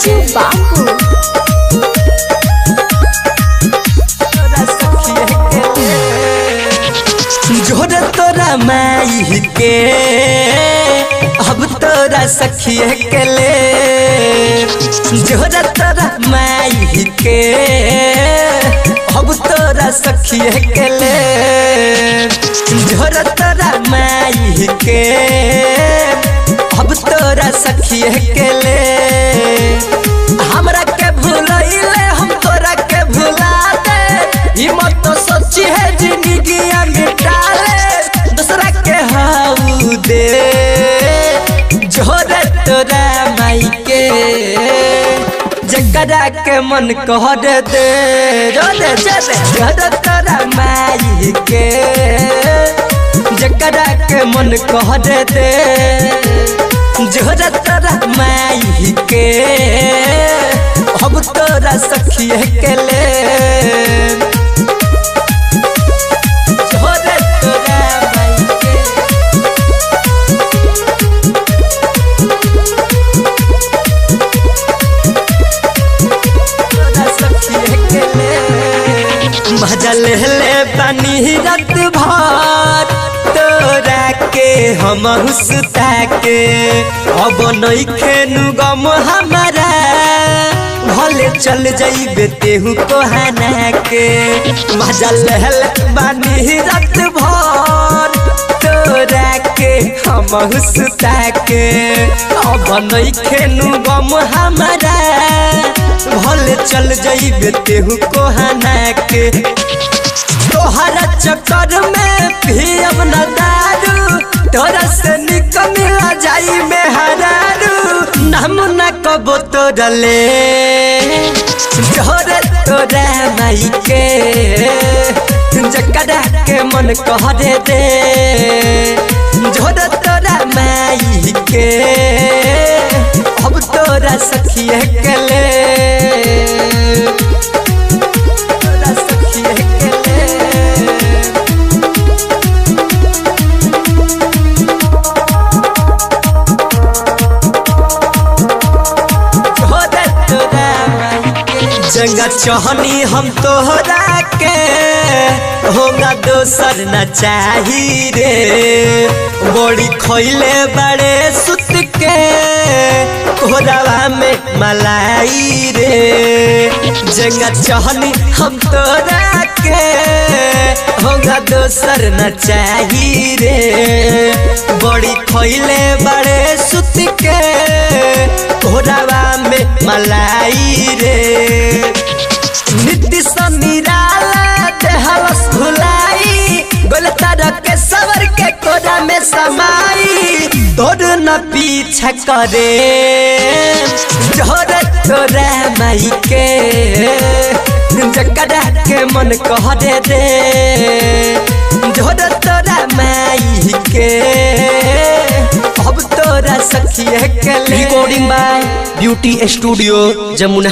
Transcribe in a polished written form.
राजू बाबू जोर तोरा माई के अब तोरा सखिए के ले जोर तोरा माई के अब तोरा सखिए के ले जोर तोरा माई के अब तोरा सखिए के ले हमरा के भूलइले हम तोरा के भुला दे ई मत तो सोची है जिंदगी मिटा ले दूसरा के हाउ दे जोर तोरा माई के जकरा के मन कह दे जोर तोरा माई के जकरा के मन कह दे जोर तोरा माई के अब तोरा सखिए के ले जोर तोरा माई के तोरा सखिए के ले मजा ले पानी रात भर तोरा के हम हुसता के अब नहीं खेनु गम हमारा भले चल जाइबे तेहू कोहाना के मजा लहल बानी रात भर तोरा के हम हुसता के अब नहीं खेनु गम हमारा भले चल जाइबे तेहू कोहाना के तोहरा चक्कर में भी अब न दारू तोरा से निक मिला जाई में हरारू नाम न कबो तोरा ले जोर तोरा माई के जकरा के मन कह दे जोर तोरा माई के अब तोरा सखिए के ले तोरा सखिए के ले जंगा चहनी हम तोहरा के होगा दोसर न चाही रे बड़ी खइले बड़े सुत के कोहरावा में मलाई रे जंगा चहनी हम तोहरा के होगा दोसर न चाही रे बड़ी खइले बड़े सुत के कोहरावा में मलाई रे नीतीश निराला देहलस भुलाई गोल तारा के सवर के कोरा में समाई तोड़ न पीछा करे जोर तोरा माई के जकरा के मन कह दे जोर तोरा माई के अब तोरा सखिए के ले recording by beauty studio Jamuna.